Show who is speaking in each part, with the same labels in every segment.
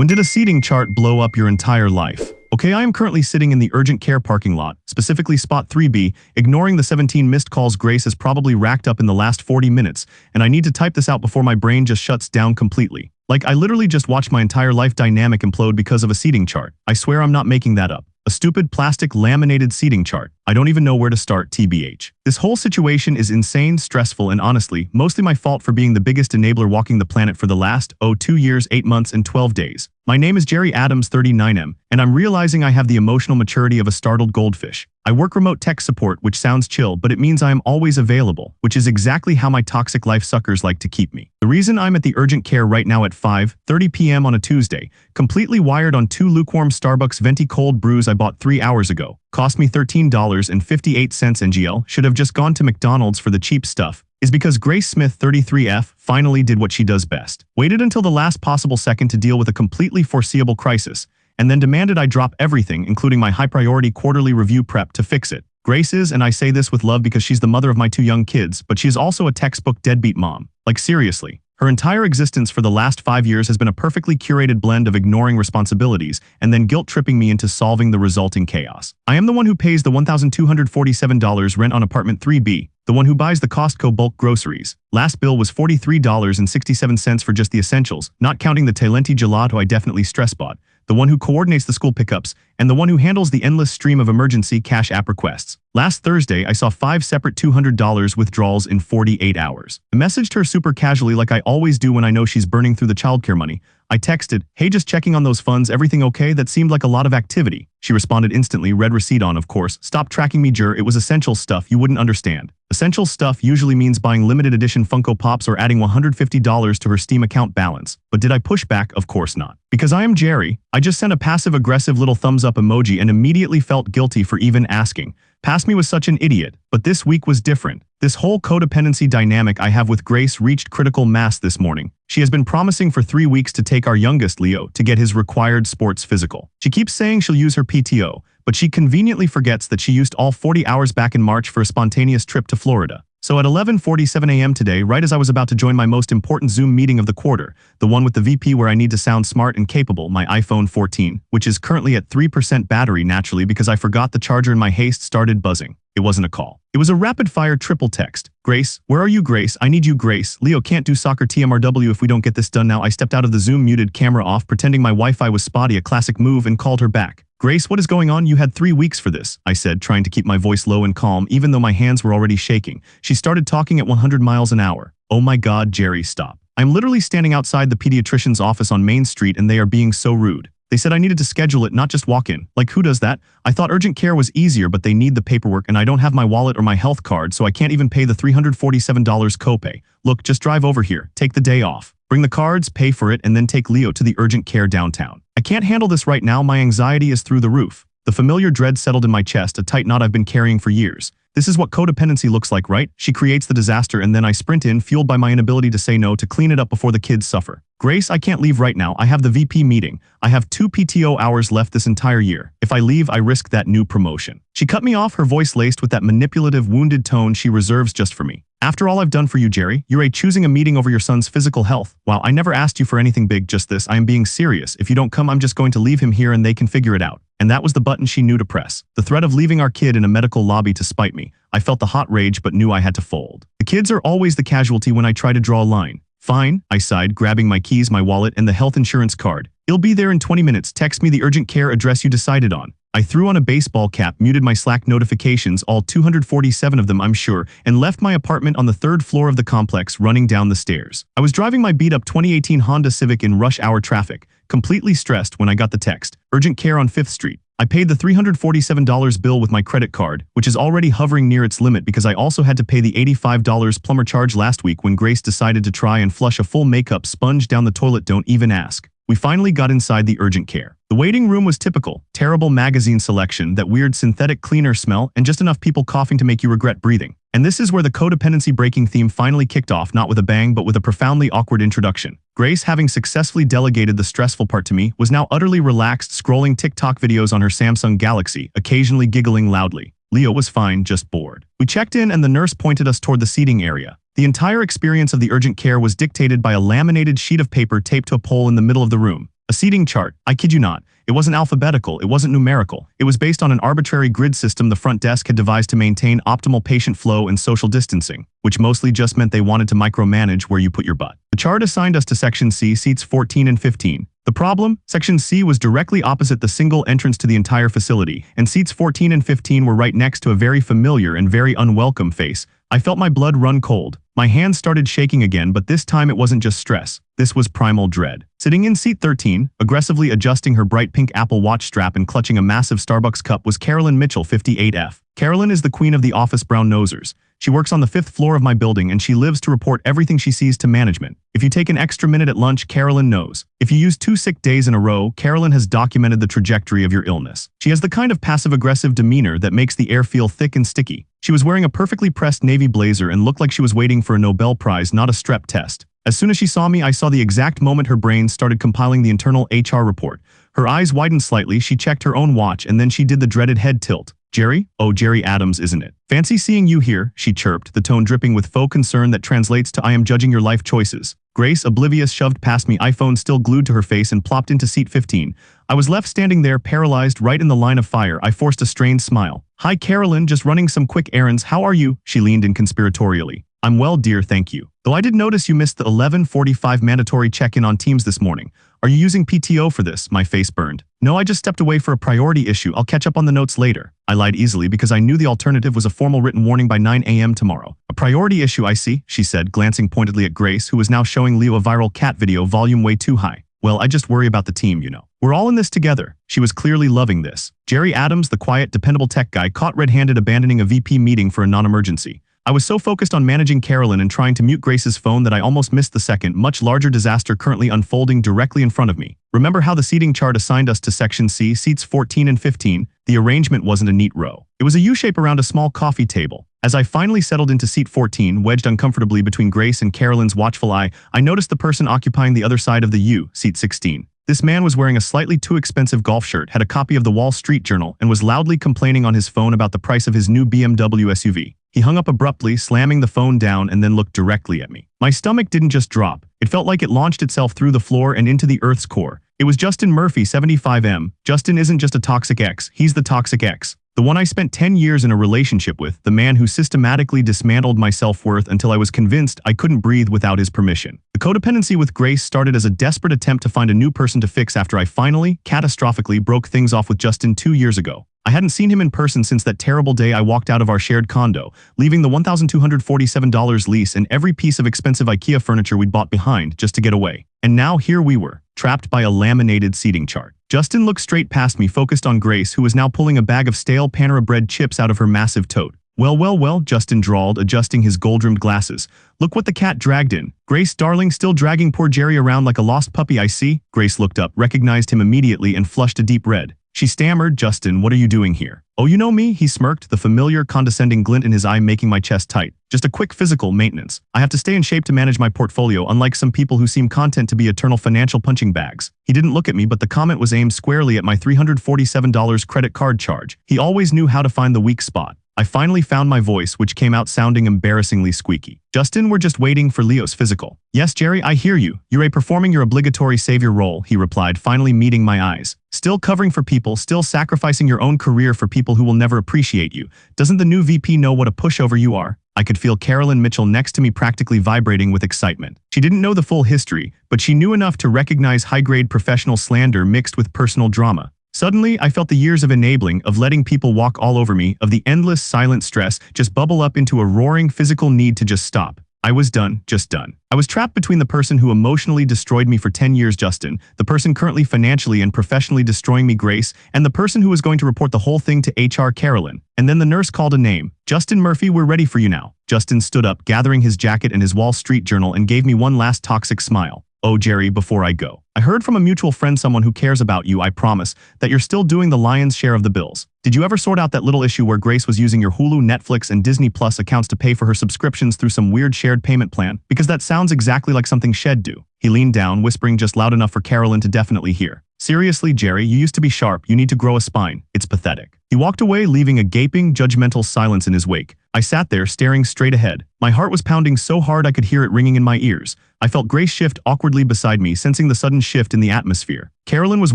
Speaker 1: When did a seating chart blow up your entire life? Okay, I am currently sitting in the urgent care parking lot, specifically spot 3B, ignoring the 17 missed calls Grace has probably racked up in the last 40 minutes, and I need to type this out before my brain just shuts down completely. Like, I literally just watched my entire life dynamic implode because of a seating chart. I swear I'm not making that up. A stupid plastic laminated seating chart. I don't even know where to start, TBH. This whole situation is insane, stressful, and honestly, mostly my fault for being the biggest enabler walking the planet for the last, 2 years, 8 months, and 12 days. My name is Jerry Adams 39M, and I'm realizing I have the emotional maturity of a startled goldfish. I work remote tech support, which sounds chill, but it means I am always available, which is exactly how my toxic life suckers like to keep me. The reason I'm at the urgent care right now at 5:30 p.m. on a Tuesday, completely wired on 2 lukewarm Starbucks venti cold brews I bought 3 hours ago, cost me $13.58 NGL, should have just gone to McDonald's for the cheap stuff, is because Grace Smith 33F finally did what she does best. Waited until the last possible second to deal with a completely foreseeable crisis, and then demanded I drop everything, including my high-priority quarterly review prep, to fix it. Grace is, and I say this with love because she's the mother of my 2 young kids, but she is also a textbook deadbeat mom. Like, seriously. Her entire existence for the last 5 years has been a perfectly curated blend of ignoring responsibilities and then guilt-tripping me into solving the resulting chaos. I am the one who pays the $1,247 rent on apartment 3B, the one who buys the Costco bulk groceries. Last bill was $43.67 for just the essentials, not counting the Talenti gelato I definitely stress bought, the one who coordinates the school pickups, and the one who handles the endless stream of emergency cash app requests. Last Thursday, I saw 5 separate $200 withdrawals in 48 hours. I messaged her super casually like I always do when I know she's burning through the childcare money. I texted, "Hey, just checking on those funds, everything okay?" That seemed like a lot of activity. She responded instantly, red receipt on, of course. "Stop tracking me, Jer, it was essential stuff, you wouldn't understand." Essential stuff usually means buying limited edition Funko Pops or adding $150 to her Steam account balance. But did I push back? Of course not. Because I am Jerry, I just sent a passive-aggressive little thumbs up emoji and immediately felt guilty for even asking. Past me was such an idiot, but this week was different. This whole codependency dynamic I have with Grace reached critical mass this morning. She has been promising for 3 weeks to take our youngest, Leo, to get his required sports physical. She keeps saying she'll use her PTO, but she conveniently forgets that she used all 40 hours back in March for a spontaneous trip to Florida. So at 11:47 a.m. today, right as I was about to join my most important Zoom meeting of the quarter, the one with the VP where I need to sound smart and capable, my iPhone 14, which is currently at 3% battery naturally because I forgot the charger in my haste, started buzzing. It wasn't a call. It was a rapid-fire triple text. "Grace, where are you, Grace? I need you, Grace. Leo can't do soccer TMRW if we don't get this done now." I stepped out of the Zoom, muted camera off, pretending my Wi-Fi was spotty, a classic move, and called her back. "Grace, what is going on? You had 3 weeks for this," I said, trying to keep my voice low and calm, even though my hands were already shaking. She started talking at 100 miles an hour. "Oh my God, Jerry, stop. I'm literally standing outside the pediatrician's office on Main Street and they are being so rude. They said I needed to schedule it, not just walk in. Like, who does that? I thought urgent care was easier, but they need the paperwork and I don't have my wallet or my health card, so I can't even pay the $347 copay. Look, just drive over here, take the day off. Bring the cards, pay for it, and then take Leo to the urgent care downtown. I can't handle this right now, my anxiety is through the roof." The familiar dread settled in my chest, a tight knot I've been carrying for years. This is what codependency looks like, right? She creates the disaster and then I sprint in, fueled by my inability to say no, to clean it up before the kids suffer. "Grace, I can't leave right now. I have the VP meeting. I have 2 PTO hours left this entire year. If I leave, I risk that new promotion." She cut me off, her voice laced with that manipulative, wounded tone she reserves just for me. "After all I've done for you, Jerry, you're choosing a meeting over your son's physical health. Wow, I never asked you for anything big, just this. I am being serious. If you don't come, I'm just going to leave him here and they can figure it out." And that was the button she knew to press. The threat of leaving our kid in a medical lobby to spite me. I felt the hot rage but knew I had to fold. The kids are always the casualty when I try to draw a line. "Fine," I sighed, grabbing my keys, my wallet, and the health insurance card. "It'll be there in 20 minutes. Text me the urgent care address you decided on." I threw on a baseball cap, muted my Slack notifications, all 247 of them I'm sure, and left my apartment on the 3rd floor of the complex, running down the stairs. I was driving my beat-up 2018 Honda Civic in rush hour traffic, completely stressed when I got the text. "Urgent care on 5th Street. I paid the $347 bill with my credit card, which is already hovering near its limit because I also had to pay the $85 plumber charge last week when Grace decided to try and flush a full makeup sponge down the toilet. Don't even ask. We finally got inside the urgent care. The waiting room was typical. Terrible magazine selection, that weird synthetic cleaner smell, and just enough people coughing to make you regret breathing. And this is where the codependency breaking theme finally kicked off, not with a bang but with a profoundly awkward introduction. Grace, having successfully delegated the stressful part to me, was now utterly relaxed, scrolling TikTok videos on her Samsung Galaxy, occasionally giggling loudly. Leo was fine, just bored. We checked in and the nurse pointed us toward the seating area. The entire experience of the urgent care was dictated by a laminated sheet of paper taped to a pole in the middle of the room. A seating chart. I kid you not. It wasn't alphabetical, it wasn't numerical. It was based on an arbitrary grid system the front desk had devised to maintain optimal patient flow and social distancing, which mostly just meant they wanted to micromanage where you put your butt. The chart assigned us to Section C, seats 14 and 15. The problem? Section C was directly opposite the single entrance to the entire facility, and seats 14 and 15 were right next to a very familiar and very unwelcome face. I felt my blood run cold. My hands started shaking again, but this time it wasn't just stress. This was primal dread. Sitting in seat 13, aggressively adjusting her bright pink Apple Watch strap and clutching a massive Starbucks cup was Carolyn Mitchell, 58F. Carolyn is the queen of the office brown-nosers. She works on the 5th floor of my building and she lives to report everything she sees to management. If you take an extra minute at lunch, Carolyn knows. If you use 2 sick days in a row, Carolyn has documented the trajectory of your illness. She has the kind of passive-aggressive demeanor that makes the air feel thick and sticky. She was wearing a perfectly pressed navy blazer and looked like she was waiting for a Nobel Prize, not a strep test. As soon as she saw me, I saw the exact moment her brain started compiling the internal HR report. Her eyes widened slightly, she checked her own watch, and then she did the dreaded head tilt. Jerry? Oh, Jerry Adams, isn't it? Fancy seeing you here, she chirped, the tone dripping with faux concern that translates to I am judging your life choices. Grace, oblivious, shoved past me, iPhone still glued to her face, and plopped into seat 15. I was left standing there, paralyzed, right in the line of fire. I forced a strained smile. Hi, Carolyn, just running some quick errands. How are you? She leaned in conspiratorially. I'm well, dear, thank you. Though I did notice you missed the 11:45 mandatory check-in on Teams this morning. Are you using PTO for this? My face burned. No, I just stepped away for a priority issue. I'll catch up on the notes later. I lied easily because I knew the alternative was a formal written warning by 9 a.m. tomorrow. A priority issue, I see, she said, glancing pointedly at Grace, who was now showing Leo a viral cat video, volume way too high. Well, I just worry about the team, you know. We're all in this together. She was clearly loving this. Jerry Adams, the quiet, dependable tech guy, caught red-handed abandoning a VP meeting for a non-emergency. I was so focused on managing Carolyn and trying to mute Grace's phone that I almost missed the second, much larger disaster currently unfolding directly in front of me. Remember how the seating chart assigned us to Section C, seats 14 and 15? The arrangement wasn't a neat row. It was a U-shape around a small coffee table. As I finally settled into seat 14, wedged uncomfortably between Grace and Carolyn's watchful eye, I noticed the person occupying the other side of the U, seat 16. This man was wearing a slightly too expensive golf shirt, had a copy of the Wall Street Journal, and was loudly complaining on his phone about the price of his new BMW SUV. He hung up abruptly, slamming the phone down, and then looked directly at me. My stomach didn't just drop. It felt like it launched itself through the floor and into the Earth's core. It was Justin Murphy, 75M. Justin isn't just a toxic ex, he's the toxic ex. The one I spent 10 years in a relationship with, the man who systematically dismantled my self-worth until I was convinced I couldn't breathe without his permission. The codependency with Grace started as a desperate attempt to find a new person to fix after I finally, catastrophically, broke things off with Justin 2 years ago. I hadn't seen him in person since that terrible day I walked out of our shared condo, leaving the $1,247 lease and every piece of expensive IKEA furniture we'd bought behind just to get away. And now here we were, trapped by a laminated seating chart. Justin looked straight past me, focused on Grace, who was now pulling a bag of stale Panera Bread chips out of her massive tote. Well, Justin drawled, adjusting his gold-rimmed glasses. Look what the cat dragged in. Grace, darling, still dragging poor Jerry around like a lost puppy, I see. Grace looked up, recognized him immediately, and flushed a deep red. She stammered, Justin, what are you doing here? Oh, you know me, he smirked, the familiar, condescending glint in his eye making my chest tight. Just a quick physical maintenance. I have to stay in shape to manage my portfolio, unlike some people who seem content to be eternal financial punching bags. He didn't look at me, but the comment was aimed squarely at my $347 credit card charge. He always knew how to find the weak spot. I finally found my voice, which came out sounding embarrassingly squeaky. Justin, we're just waiting for Leo's physical. Yes, Jerry, I hear you. You're performing your obligatory savior role, he replied, finally meeting my eyes. Still covering for people, still sacrificing your own career for people who will never appreciate you. Doesn't the new VP know what a pushover you are? I could feel Carolyn Mitchell next to me practically vibrating with excitement. She didn't know the full history, but she knew enough to recognize high-grade professional slander mixed with personal drama. Suddenly, I felt the years of enabling, of letting people walk all over me, of the endless silent stress just bubble up into a roaring physical need to just stop. I was done, just done. I was trapped between the person who emotionally destroyed me for 10 years, Justin, the person currently financially and professionally destroying me, Grace, and the person who was going to report the whole thing to HR, Carolyn. And then the nurse called a name. Justin Murphy, we're ready for you now. Justin stood up, gathering his jacket and his Wall Street Journal, and gave me one last toxic smile. Oh, Jerry, before I go. I heard from a mutual friend, someone who cares about you, I promise, that you're still doing the lion's share of the bills. Did you ever sort out that little issue where Grace was using your Hulu, Netflix, and Disney Plus accounts to pay for her subscriptions through some weird shared payment plan? Because that sounds exactly like something Shed do. He leaned down, whispering just loud enough for Carolyn to definitely hear. Seriously, Jerry, you used to be sharp. You need to grow a spine. It's pathetic. He walked away, leaving a gaping, judgmental silence in his wake. I sat there staring straight ahead. My heart was pounding so hard I could hear it ringing in my ears. I felt Grace shift awkwardly beside me, sensing the sudden shift in the atmosphere. Carolyn was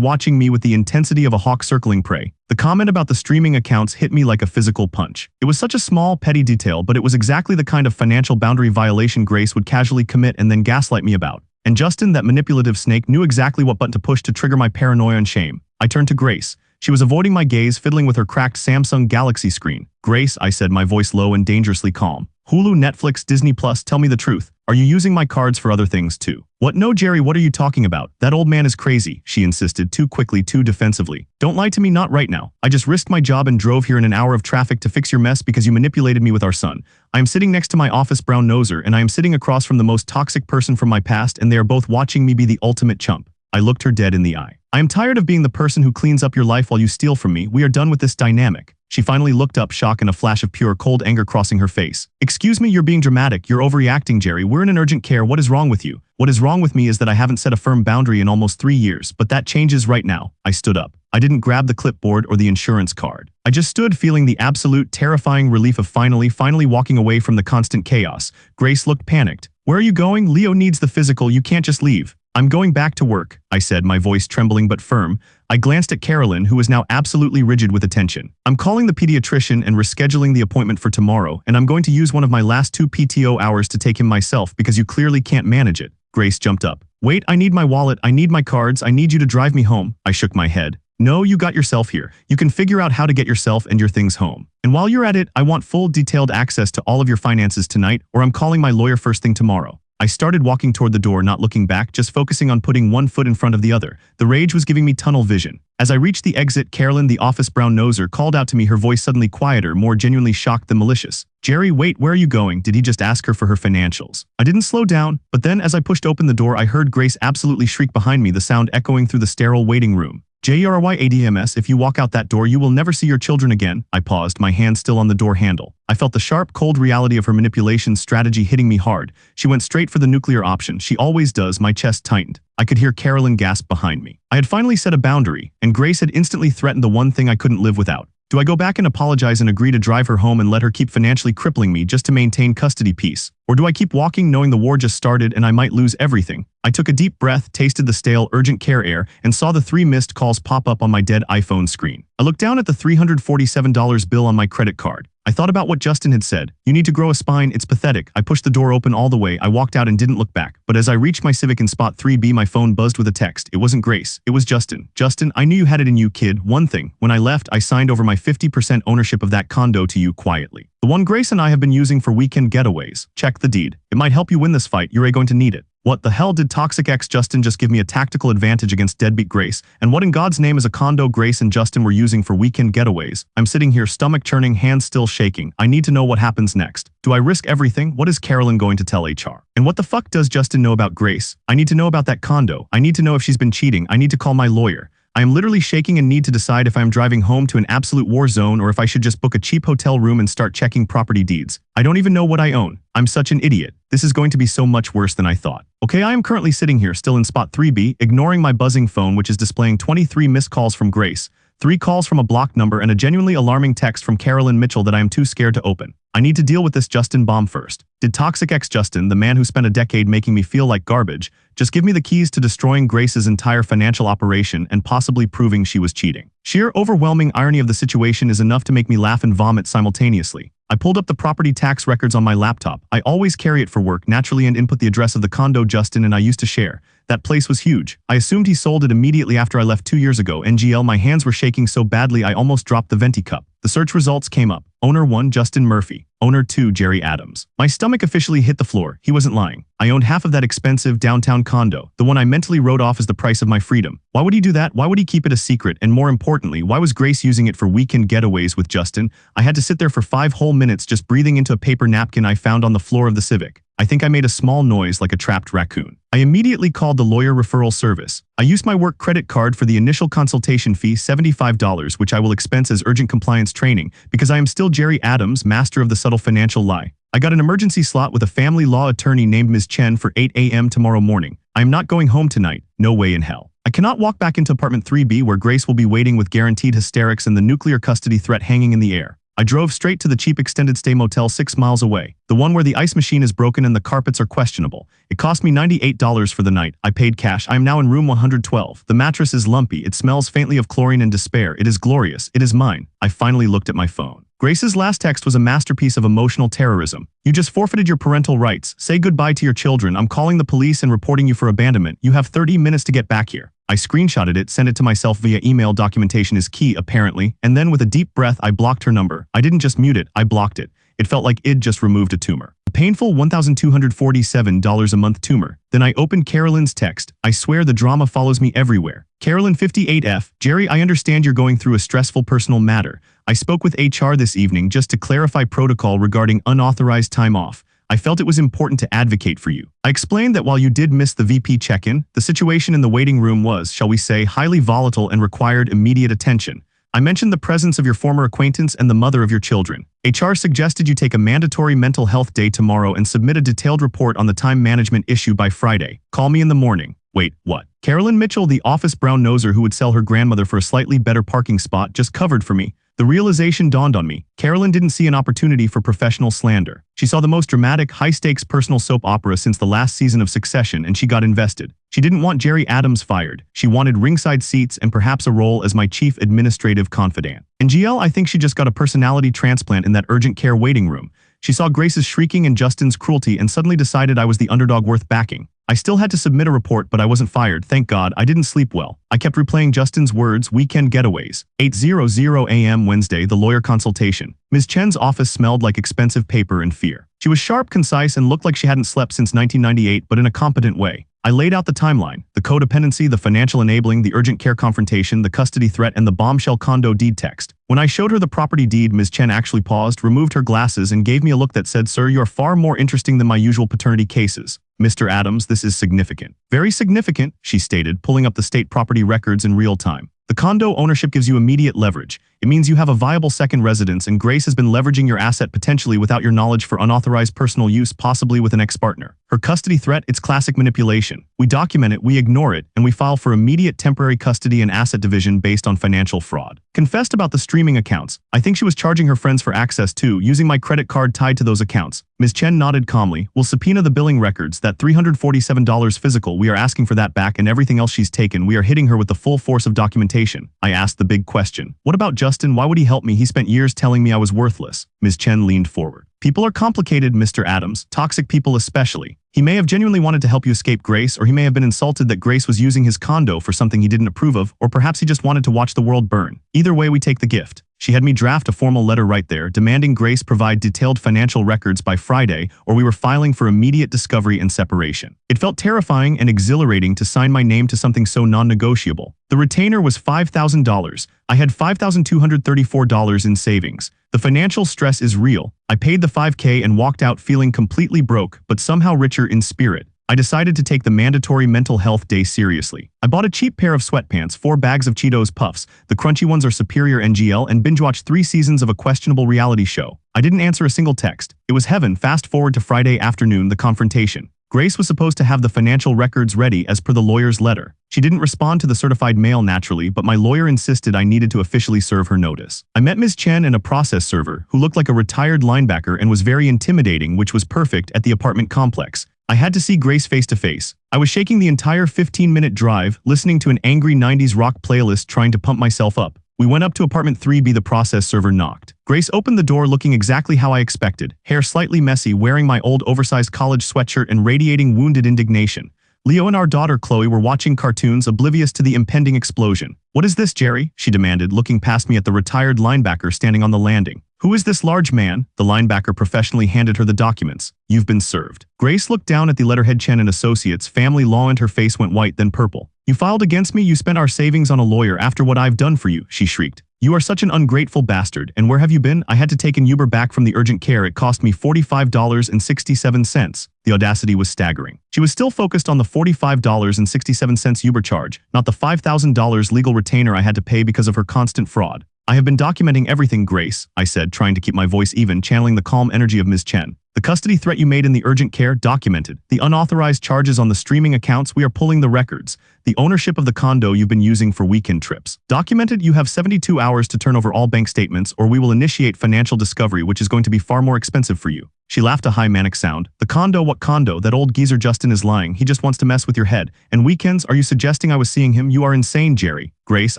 Speaker 1: watching me with the intensity of a hawk circling prey. The comment about the streaming accounts hit me like a physical punch. It was such a small, petty detail, but it was exactly the kind of financial boundary violation Grace would casually commit and then gaslight me about. And Justin, that manipulative snake, knew exactly what button to push to trigger my paranoia and shame. I turned to Grace. She was avoiding my gaze, fiddling with her cracked Samsung Galaxy screen. "Grace," I said, my voice low and dangerously calm. "Hulu, Netflix, Disney Plus, tell me the truth. Are you using my cards for other things too?" "What? No, Jerry, what are you talking about? That old man is crazy," she insisted, too quickly, too defensively. "Don't lie to me, not right now. I just risked my job and drove here in an hour of traffic to fix your mess because you manipulated me with our son. I am sitting next to my office brown noser, and I am sitting across from the most toxic person from my past, and they are both watching me be the ultimate chump." I looked her dead in the eye. "I am tired of being the person who cleans up your life while you steal from me. We are done with this dynamic." She finally looked up, shock and a flash of pure cold anger crossing her face. "Excuse me, you're being dramatic. You're overreacting, Jerry. We're in an urgent care. What is wrong with you?" "What is wrong with me is that I haven't set a firm boundary in almost 3 years, but that changes right now." I stood up. I didn't grab the clipboard or the insurance card. I just stood, feeling the absolute, terrifying relief of finally walking away from the constant chaos. Grace looked panicked. "Where are you going? Leo needs the physical. You can't just leave." "I'm going back to work," I said, my voice trembling but firm. I glanced at Carolyn, who was now absolutely rigid with attention. "I'm calling the pediatrician and rescheduling the appointment for tomorrow, and I'm going to use one of my last 2 PTO hours to take him myself because you clearly can't manage it." Grace jumped up. "Wait, I need my wallet, I need my cards, I need you to drive me home." I shook my head. "No, you got yourself here. You can figure out how to get yourself and your things home. And while you're at it, I want full detailed access to all of your finances tonight, or I'm calling my lawyer first thing tomorrow." I started walking toward the door, not looking back, just focusing on putting one foot in front of the other. The rage was giving me tunnel vision. As I reached the exit, Carolyn, the office brown noser, called out to me, her voice suddenly quieter, more genuinely shocked than malicious. "Jerry, wait, where are you going?" Did he just ask her for her financials? I didn't slow down, but then as I pushed open the door, I heard Grace absolutely shriek behind me, the sound echoing through the sterile waiting room. "JERYADMS, if you walk out that door, you will never see your children again." I paused, my hand still on the door handle. I felt the sharp, cold reality of her manipulation strategy hitting me hard. She went straight for the nuclear option. She always does. My chest tightened. I could hear Carolyn gasp behind me. I had finally set a boundary, and Grace had instantly threatened the one thing I couldn't live without. Do I go back and apologize and agree to drive her home and let her keep financially crippling me just to maintain custody peace? Or do I keep walking knowing the war just started and I might lose everything? I took a deep breath, tasted the stale, urgent care air, and saw the 3 missed calls pop up on my dead iPhone screen. I looked down at the $347 bill on my credit card. I thought about what Justin had said. "You need to grow a spine, it's pathetic." I pushed the door open all the way. I walked out and didn't look back. But as I reached my Civic in spot 3B, my phone buzzed with a text. It wasn't Grace. It was Justin. "Justin, I knew you had it in you, kid. One thing. When I left, I signed over my 50% ownership of that condo to you quietly. The one Grace and I have been using for weekend getaways. Check the deed. It might help you win this fight. You're going to need it." What the hell did toxic ex Justin just give me a tactical advantage against deadbeat Grace? And what in God's name is a condo Grace and Justin were using for weekend getaways? I'm sitting here, stomach churning, hands still shaking. I need to know what happens next. Do I risk everything? What is Carolyn going to tell HR? And what the fuck does Justin know about Grace? I need to know about that condo. I need to know if she's been cheating. I need to call my lawyer. I am literally shaking and need to decide if I am driving home to an absolute war zone or if I should just book a cheap hotel room and start checking property deeds. I don't even know what I own. I'm such an idiot. This is going to be so much worse than I thought. Okay, I am currently sitting here still in spot 3B, ignoring my buzzing phone, which is displaying 23 missed calls from Grace, 3 calls from a blocked number, and a genuinely alarming text from Carolyn Mitchell that I am too scared to open. I need to deal with this Justin bomb first. Did toxic ex Justin, the man who spent a decade making me feel like garbage, just give me the keys to destroying Grace's entire financial operation and possibly proving she was cheating? Sheer overwhelming irony of the situation is enough to make me laugh and vomit simultaneously. I pulled up the property tax records on my laptop. I always carry it for work naturally and input the address of the condo Justin and I used to share. That place was huge. I assumed he sold it immediately after I left 2 years ago. NGL, my hands were shaking so badly I almost dropped the venti cup. The search results came up. Owner 1, Justin Murphy. Owner 2, Jerry Adams. My stomach officially hit the floor. He wasn't lying. I owned half of that expensive downtown condo, the one I mentally wrote off as the price of my freedom. Why would he do that? Why would he keep it a secret? And more importantly, why was Grace using it for weekend getaways with Justin? I had to sit there for 5 whole minutes just breathing into a paper napkin I found on the floor of the Civic. I think I made a small noise like a trapped raccoon. I immediately called the lawyer referral service. I used my work credit card for the initial consultation fee, $75, which I will expense as urgent compliance training because I am still Jerry Adams, master of the subtle financial lie. I got an emergency slot with a family law attorney named Ms. Chen for 8 a.m. tomorrow morning. I am not going home tonight. No way in hell. I cannot walk back into apartment 3B where Grace will be waiting with guaranteed hysterics and the nuclear custody threat hanging in the air. I drove straight to the cheap extended stay motel 6 miles away, the one where the ice machine is broken and the carpets are questionable. It cost me $98 for the night. I paid cash. I am now in room 112. The mattress is lumpy. It smells faintly of chlorine and despair. It is glorious. It is mine. I finally looked at my phone. Grace's last text was a masterpiece of emotional terrorism. You just forfeited your parental rights. Say goodbye to your children. I'm calling the police and reporting you for abandonment. You have 30 minutes to get back here. I screenshotted it, sent it to myself via email. Documentation is key, apparently. And then with a deep breath, I blocked her number. I didn't just mute it, I blocked it. It felt like I'd just removed a tumor. A painful $1,247 a month tumor. Then I opened Carolyn's text. I swear the drama follows me everywhere. Carolyn 58F, Jerry, I understand you're going through a stressful personal matter. I spoke with HR this evening just to clarify protocol regarding unauthorized time off. I felt it was important to advocate for you. I explained that while you did miss the VP check-in, the situation in the waiting room was, shall we say, highly volatile and required immediate attention. I mentioned the presence of your former acquaintance and the mother of your children. HR suggested you take a mandatory mental health day tomorrow and submit a detailed report on the time management issue by Friday. Call me in the morning. Wait, what? Carolyn Mitchell, the office brown-noser who would sell her grandmother for a slightly better parking spot, just covered for me. The realization dawned on me. Carolyn didn't see an opportunity for professional slander. She saw the most dramatic, high-stakes personal soap opera since the last season of Succession, and she got invested. She didn't want Jerry Adams fired. She wanted ringside seats and perhaps a role as my chief administrative confidant. In GL, I think she just got a personality transplant in that urgent care waiting room. She saw Grace's shrieking and Justin's cruelty and suddenly decided I was the underdog worth backing. I still had to submit a report, but I wasn't fired, thank God. I didn't sleep well. I kept replaying Justin's words, weekend getaways. 8:00 a.m. Wednesday, the lawyer consultation. Ms. Chen's office smelled like expensive paper and fear. She was sharp, concise, and looked like she hadn't slept since 1998, but in a competent way. I laid out the timeline, the codependency, the financial enabling, the urgent care confrontation, the custody threat, and the bombshell condo deed text. When I showed her the property deed, Ms. Chen actually paused, removed her glasses, and gave me a look that said, "Sir, you are far more interesting than my usual paternity cases. Mr. Adams, this is significant." "Very significant," she stated, pulling up the state property records in real time. "The condo ownership gives you immediate leverage. It means you have a viable second residence, and Grace has been leveraging your asset potentially without your knowledge for unauthorized personal use, possibly with an ex-partner. Her custody threat, it's classic manipulation. We document it, we ignore it, and we file for immediate temporary custody and asset division based on financial fraud." Confessed about the streaming accounts. I think she was charging her friends for access too, using my credit card tied to those accounts. Ms. Chen nodded calmly. "We'll subpoena the billing records, that $347 physical, we are asking for that back, and everything else she's taken, we are hitting her with the full force of documentation." I asked the big question. "What about Justin? Why would he help me? He spent years telling me I was worthless." Ms. Chen leaned forward. "People are complicated, Mr. Adams, toxic people especially. He may have genuinely wanted to help you escape Grace, or he may have been insulted that Grace was using his condo for something he didn't approve of, or perhaps he just wanted to watch the world burn. Either way, we take the gift." She had me draft a formal letter right there, demanding Grace provide detailed financial records by Friday, or we were filing for immediate discovery and separation. It felt terrifying and exhilarating to sign my name to something so non-negotiable. The retainer was $5,000. I had $5,234 in savings. The financial stress is real. I paid the $5K and walked out feeling completely broke, but somehow richer in spirit. I decided to take the mandatory mental health day seriously. I bought a cheap pair of sweatpants, 4 bags of Cheetos Puffs, the crunchy ones are superior NGL, and binge-watched 3 seasons of a questionable reality show. I didn't answer a single text. It was heaven. Fast forward to Friday afternoon, the confrontation. Grace was supposed to have the financial records ready as per the lawyer's letter. She didn't respond to the certified mail naturally, but my lawyer insisted I needed to officially serve her notice. I met Ms. Chen and a process server, who looked like a retired linebacker and was very intimidating, which was perfect, at the apartment complex. I had to see Grace face to face. I was shaking the entire 15-minute drive, listening to an angry 90s rock playlist trying to pump myself up. We went up to apartment 3B. The process server knocked. Grace opened the door looking exactly how I expected, hair slightly messy, wearing my old oversized college sweatshirt and radiating wounded indignation. Leo and our daughter Chloe were watching cartoons, oblivious to the impending explosion. "What is this, Jerry?" she demanded, looking past me at the retired linebacker standing on the landing. "Who is this large man?" The linebacker professionally handed her the documents. "You've been served." Grace looked down at the letterhead Chen and Associates, Family Law, and her face went white, then purple. "You filed against me? You spent our savings on a lawyer after what I've done for you," she shrieked. "You are such an ungrateful bastard, and where have you been?" "I had to take an Uber back from the urgent care. It cost me $45.67. The audacity was staggering. She was still focused on the $45.67 Uber charge, not the $5,000 legal retainer I had to pay because of her constant fraud. I have been documenting everything, Grace, I said, trying to keep my voice even, channeling the calm energy of Ms. Chen. The custody threat you made in the urgent care, documented. The unauthorized charges on the streaming accounts, we are pulling the records. The ownership of the condo you've been using for weekend trips. Documented, you have 72 hours to turn over all bank statements or we will initiate financial discovery, which is going to be far more expensive for you. She laughed a high manic sound. The condo, what condo? That old geezer Justin is lying. He just wants to mess with your head. And weekends, are you suggesting I was seeing him? You are insane, Jerry. Grace,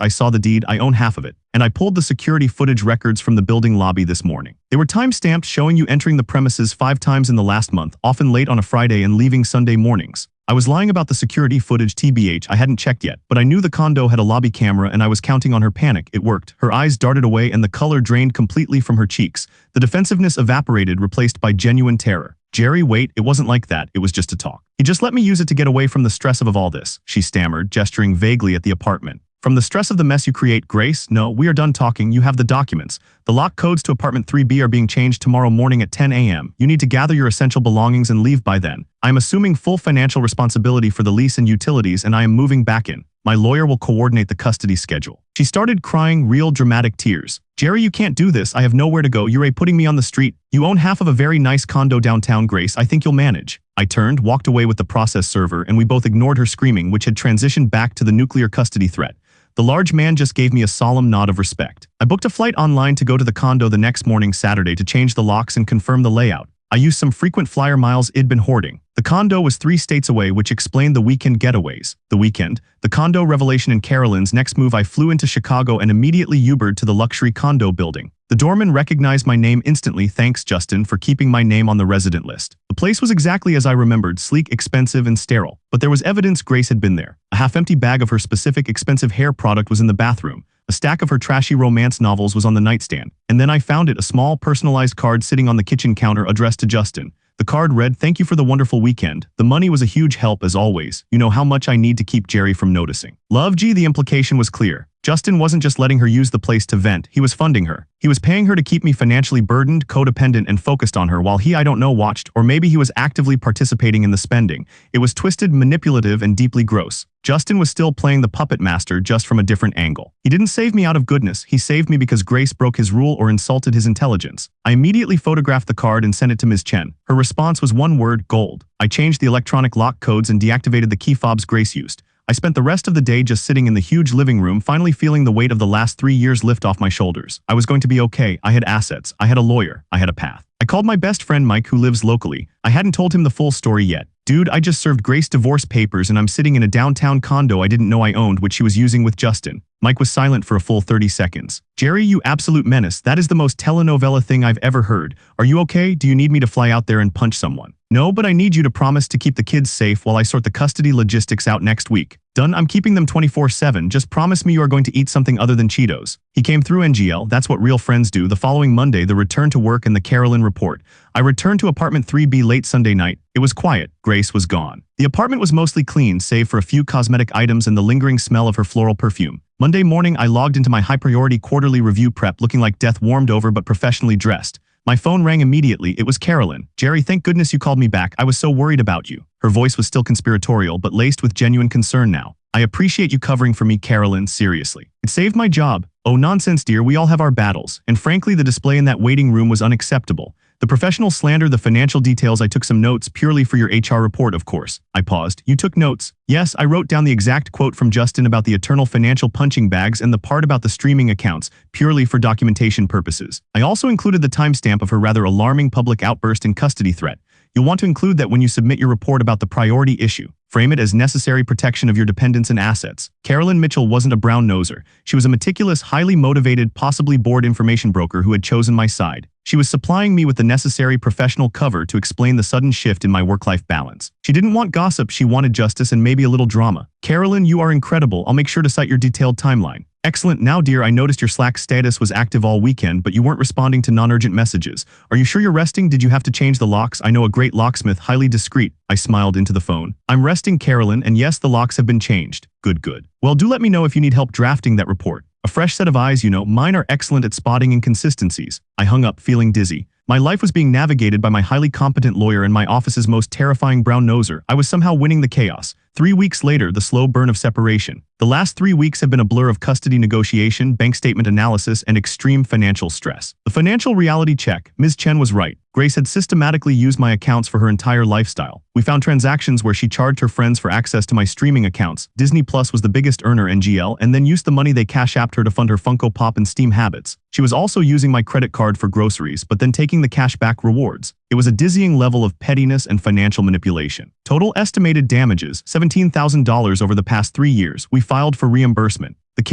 Speaker 1: I saw the deed. I own half of it. And I pulled the security footage records from the building lobby this morning. They were time-stamped, showing you entering the premises 5 times in the last month, often late on a Friday and leaving Sunday mornings. I was lying about the security footage, TBH, I hadn't checked yet, but I knew the condo had a lobby camera and I was counting on her panic. It worked. Her eyes darted away and the color drained completely from her cheeks. The defensiveness evaporated, replaced by genuine terror. Jerry, wait, it wasn't like that, it was just a talk. He just let me use it to get away from the stress of all this, she stammered, gesturing vaguely at the apartment. From the stress of the mess you create, Grace? No, we are done talking, you have the documents. The lock codes to apartment 3B are being changed tomorrow morning at 10 a.m. You need to gather your essential belongings and leave by then. I am assuming full financial responsibility for the lease and utilities and I am moving back in. My lawyer will coordinate the custody schedule. She started crying, real dramatic tears. Jerry, you can't do this, I have nowhere to go, you're putting me on the street. You own half of a very nice condo downtown, Grace, I think you'll manage. I turned, walked away with the process server and we both ignored her screaming, which had transitioned back to the nuclear custody threat. The large man just gave me a solemn nod of respect. I booked a flight online to go to the condo the next morning, Saturday, to change the locks and confirm the layout. I used some frequent flyer miles I'd been hoarding. The condo was 3 states away, which explained the weekend getaways. The weekend, the condo revelation in Carolyn's next move, I flew into Chicago and immediately Ubered to the luxury condo building. The doorman recognized my name instantly. Thanks, Justin, for keeping my name on the resident list. The place was exactly as I remembered, sleek, expensive, and sterile. But there was evidence Grace had been there. A half-empty bag of her specific expensive hair product was in the bathroom. A stack of her trashy romance novels was on the nightstand. And then I found it, a small personalized card sitting on the kitchen counter addressed to Justin. The card read, "Thank you for the wonderful weekend. The money was a huge help as always. You know how much I need to keep Jerry from noticing." Love G, the implication was clear. Justin wasn't just letting her use the place to vent, he was funding her. He was paying her to keep me financially burdened, codependent, and focused on her while he, I don't know, watched, or maybe he was actively participating in the spending. It was twisted, manipulative, and deeply gross. Justin was still playing the puppet master, just from a different angle. He didn't save me out of goodness, he saved me because Grace broke his rule or insulted his intelligence. I immediately photographed the card and sent it to Ms. Chen. Her response was one word: gold. I changed the electronic lock codes and deactivated the key fobs Grace used. I spent the rest of the day just sitting in the huge living room, finally feeling the weight of the last 3 years lift off my shoulders. I was going to be okay. I had assets. I had a lawyer. I had a path. I called my best friend Mike, who lives locally. I hadn't told him the full story yet. Dude, I just served Grace divorce papers and I'm sitting in a downtown condo I didn't know I owned, which she was using with Justin. Mike was silent for a full 30 seconds. Jerry, you absolute menace. That is the most telenovela thing I've ever heard. Are you okay? Do you need me to fly out there and punch someone? No, but I need you to promise to keep the kids safe while I sort the custody logistics out next week. Done, I'm keeping them 24/7. Just promise me you are going to eat something other than Cheetos. He came through, NGL, that's what real friends do. The following Monday, the return to work and the Carolyn report. I returned to apartment 3B late Sunday night. It was quiet. Grace was gone. The apartment was mostly clean, save for a few cosmetic items and the lingering smell of her floral perfume. Monday morning, I logged into my high-priority quarterly review prep looking like death warmed over but professionally dressed. My phone rang immediately. It was Carolyn. Jerry, thank goodness you called me back. I was so worried about you. Her voice was still conspiratorial, but laced with genuine concern now. I appreciate you covering for me, Carolyn, seriously. It saved my job. Oh, nonsense, dear, we all have our battles. And frankly, the display in that waiting room was unacceptable. The professional slander, the financial details. I took some notes purely for your HR report, of course. I paused. You took notes? Yes, I wrote down the exact quote from Justin about the eternal financial punching bags and the part about the streaming accounts, purely for documentation purposes. I also included the timestamp of her rather alarming public outburst and custody threat. You'll want to include that when you submit your report about the priority issue. Frame it as necessary protection of your dependents and assets. Carolyn Mitchell wasn't a brown-noser. She was a meticulous, highly motivated, possibly bored information broker who had chosen my side. She was supplying me with the necessary professional cover to explain the sudden shift in my work-life balance. She didn't want gossip, she wanted justice and maybe a little drama. Carolyn, you are incredible. I'll make sure to cite your detailed timeline. Excellent. Now, dear, I noticed your Slack status was active all weekend, but you weren't responding to non-urgent messages. Are you sure you're resting? Did you have to change the locks? I know a great locksmith, highly discreet. I smiled into the phone. I'm resting, Carolyn, and yes, the locks have been changed. Good, good. Well, do let me know if you need help drafting that report. A fresh set of eyes, you know, mine are excellent at spotting inconsistencies. I hung up, feeling dizzy. My life was being navigated by my highly competent lawyer and my office's most terrifying brown-noser. I was somehow winning the chaos. 3 weeks later, the slow burn of separation. The last 3 weeks have been a blur of custody negotiation, bank statement analysis, and extreme financial stress. The financial reality check. Ms. Chen was right. Grace had systematically used my accounts for her entire lifestyle. We found transactions where she charged her friends for access to my streaming accounts. Disney Plus was the biggest earner, NGL, and then used the money they cash apped her to fund her Funko Pop and Steam habits. She was also using my credit card for groceries, but then taking the cash back rewards. It was a dizzying level of pettiness and financial manipulation. Total estimated damages, $17,000 over the past 3 years. We filed for reimbursement. The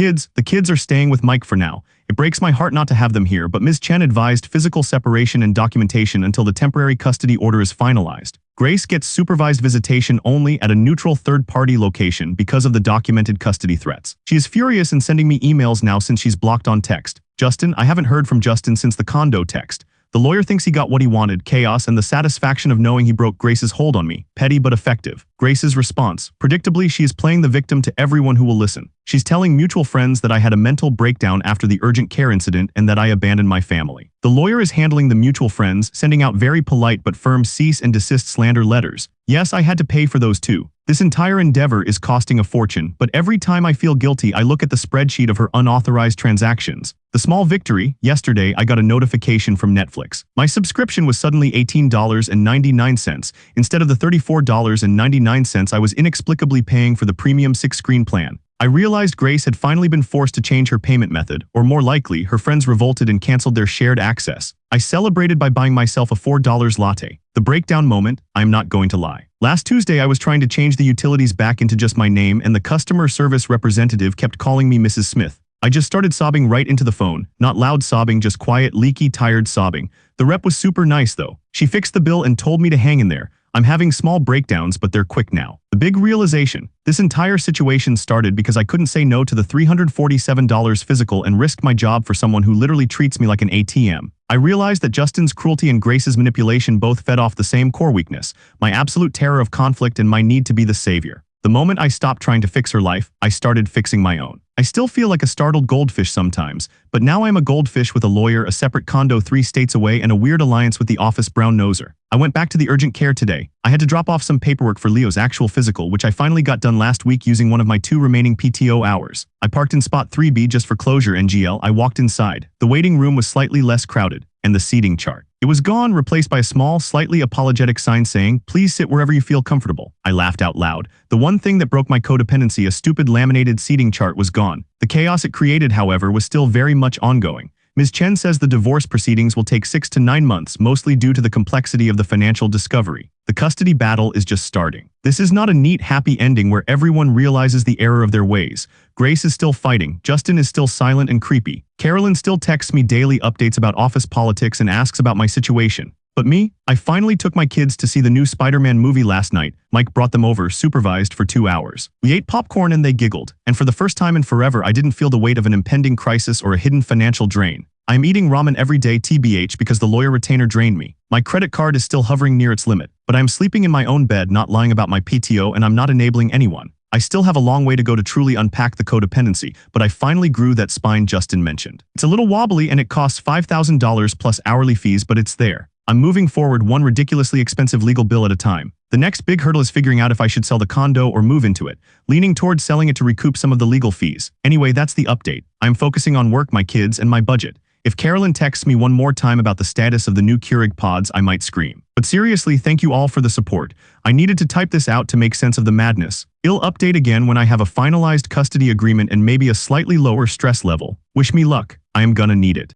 Speaker 1: kids are staying with Mike for now. It breaks my heart not to have them here, but Ms. Chen advised physical separation and documentation until the temporary custody order is finalized. Grace gets supervised visitation only at a neutral third-party location because of the documented custody threats. She is furious and sending me emails now since she's blocked on text. Justin, I haven't heard from Justin since the condo text. The lawyer thinks he got what he wanted, chaos and the satisfaction of knowing he broke Grace's hold on me. Petty but effective. Grace's response. Predictably, she is playing the victim to everyone who will listen. She's telling mutual friends that I had a mental breakdown after the urgent care incident and that I abandoned my family. The lawyer is handling the mutual friends, sending out very polite but firm cease and desist slander letters. Yes, I had to pay for those too. This entire endeavor is costing a fortune, but every time I feel guilty, I look at the spreadsheet of her unauthorized transactions. The small victory, yesterday I got a notification from Netflix. My subscription was suddenly $18.99 instead of the $34.99 I was inexplicably paying for the premium 6-screen plan. I realized Grace had finally been forced to change her payment method, or more likely, her friends revolted and canceled their shared access. I celebrated by buying myself a $4 latte. The breakdown moment, I'm not going to lie. Last Tuesday I was trying to change the utilities back into just my name and the customer service representative kept calling me Mrs. Smith. I just started sobbing right into the phone. Not loud sobbing, just quiet, leaky, tired sobbing. The rep was super nice though. She fixed the bill and told me to hang in there. I'm having small breakdowns, but they're quick now. The big realization. This entire situation started because I couldn't say no to the $347 physical and risked my job for someone who literally treats me like an ATM. I realized that Justin's cruelty and Grace's manipulation both fed off the same core weakness, my absolute terror of conflict and my need to be the savior. The moment I stopped trying to fix her life, I started fixing my own. I still feel like a startled goldfish sometimes, but now I'm a goldfish with a lawyer, a separate condo 3 states away, and a weird alliance with the office brown noser. I went back to the urgent care today. I had to drop off some paperwork for Leo's actual physical, which I finally got done last week using one of my 2 remaining PTO hours. I parked in spot 3B just for closure, NGL. I walked inside. The waiting room was slightly less crowded, and the seating chart. It was gone, replaced by a small, slightly apologetic sign saying, "Please sit wherever you feel comfortable." I laughed out loud. The one thing that broke my codependency, a stupid laminated seating chart, was gone. The chaos it created, however, was still very much ongoing. Ms. Chen says the divorce proceedings will take 6 to 9 months, mostly due to the complexity of the financial discovery. The custody battle is just starting. This is not a neat, happy ending where everyone realizes the error of their ways. Grace is still fighting. Justin is still silent and creepy. Carolyn still texts me daily updates about office politics and asks about my situation. But me? I finally took my kids to see the new Spider-Man movie last night. Mike brought them over, supervised, for 2 hours. We ate popcorn and they giggled. And for the first time in forever, I didn't feel the weight of an impending crisis or a hidden financial drain. I am eating ramen every day, TBH, because the lawyer retainer drained me. My credit card is still hovering near its limit. But I am sleeping in my own bed, not lying about my PTO, and I'm not enabling anyone. I still have a long way to go to truly unpack the codependency, but I finally grew that spine Justin mentioned. It's a little wobbly and it costs $5,000 plus hourly fees, but it's there. I'm moving forward one ridiculously expensive legal bill at a time. The next big hurdle is figuring out if I should sell the condo or move into it, leaning towards selling it to recoup some of the legal fees. Anyway, that's the update. I'm focusing on work, my kids, and my budget. If Carolyn texts me one more time about the status of the new Keurig pods, I might scream. But seriously, thank you all for the support. I needed to type this out to make sense of the madness. I'll update again when I have a finalized custody agreement and maybe a slightly lower stress level. Wish me luck. I am gonna need it.